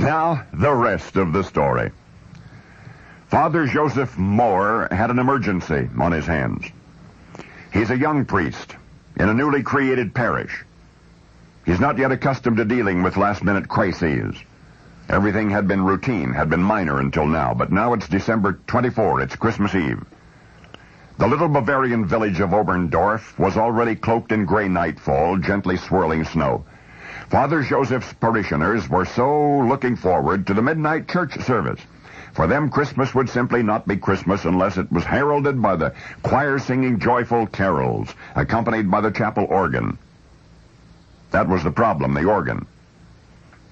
Now, the rest of the story. Father Joseph Moore had an emergency on his hands. He's a young priest in a newly created parish. He's not yet accustomed to dealing with last-minute crises. Everything had been routine, had been minor until now, but now it's December 24, it's Christmas Eve. The little Bavarian village of Oberndorf was already cloaked in gray nightfall, gently swirling snow. Father Joseph's parishioners were so looking forward to the midnight church service. For them, Christmas would simply not be Christmas unless it was heralded by the choir singing joyful carols, accompanied by the chapel organ. That was the problem, the organ.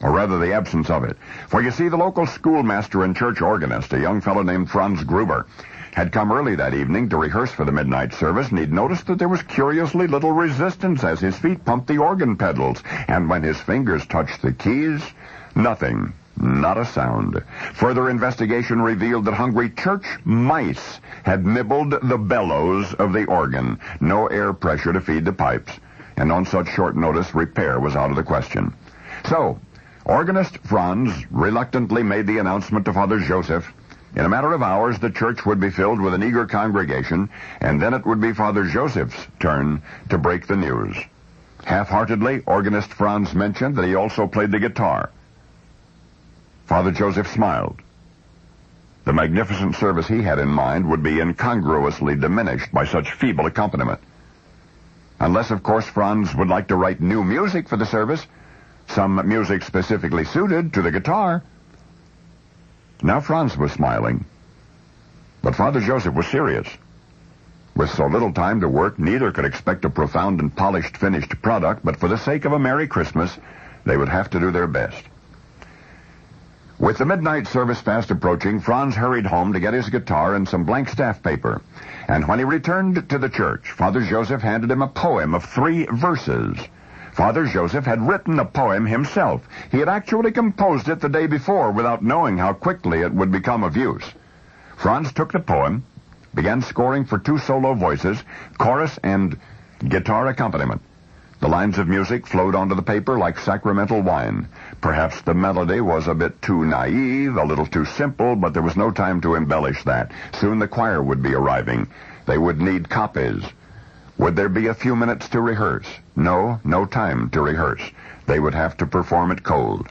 Or rather, the absence of it. For you see, the local schoolmaster and church organist, a young fellow named Franz Gruber, had come early that evening to rehearse for the midnight service, and he'd noticed that there was curiously little resistance as his feet pumped the organ pedals, and when his fingers touched the keys, nothing. Not a sound. Further investigation revealed that hungry church mice had nibbled the bellows of the organ. No air pressure to feed the pipes. And on such short notice, repair was out of the question. So, organist Franz reluctantly made the announcement to Father Joseph. In a matter of hours, the church would be filled with an eager congregation, and then it would be Father Joseph's turn to break the news. Half-heartedly, organist Franz mentioned that he also played the guitar. Father Joseph smiled. The magnificent service he had in mind would be incongruously diminished by such feeble accompaniment. Unless, of course, Franz would like to write new music for the service, some music specifically suited to the guitar. Now Franz was smiling, but Father Joseph was serious. With so little time to work, neither could expect a profound and polished finished product, but for the sake of a Merry Christmas, they would have to do their best. With the midnight service fast approaching, Franz hurried home to get his guitar and some blank staff paper. And when he returned to the church, Father Joseph handed him a poem of 3 verses. Father Joseph had written the poem himself. He had actually composed it the day before without knowing how quickly it would become of use. Franz took the poem, began scoring for 2 solo voices, chorus and guitar accompaniment. The lines of music flowed onto the paper like sacramental wine. Perhaps the melody was a bit too naive, a little too simple, but there was no time to embellish that. Soon the choir would be arriving. They would need copies. Would there be a few minutes to rehearse? No time to rehearse. They would have to perform it cold.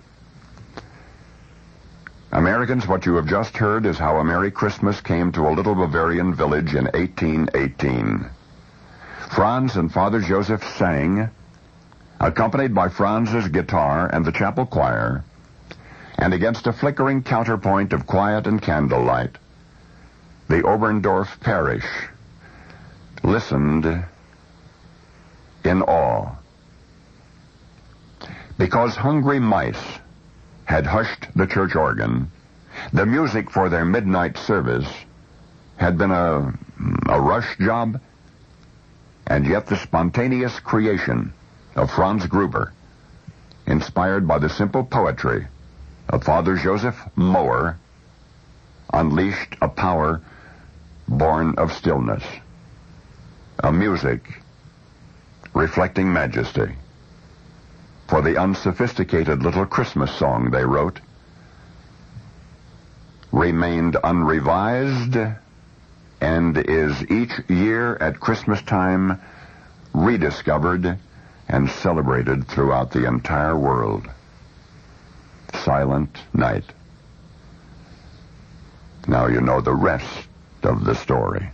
Americans, what you have just heard is how a Merry Christmas came to a little Bavarian village in 1818. Franz and Father Joseph sang, accompanied by Franz's guitar and the chapel choir, and against a flickering counterpoint of quiet and candlelight, the Oberndorf parish listened in awe. Because hungry mice had hushed the church organ, the music for their midnight service had been a rush job, and yet the spontaneous creation of Franz Gruber, inspired by the simple poetry of Father Joseph Moore, unleashed a power born of stillness, a music reflecting majesty. For the unsophisticated little Christmas song they wrote remained unrevised and is each year at Christmas time rediscovered and celebrated throughout the entire world. Silent Night. Now you know the rest of the story.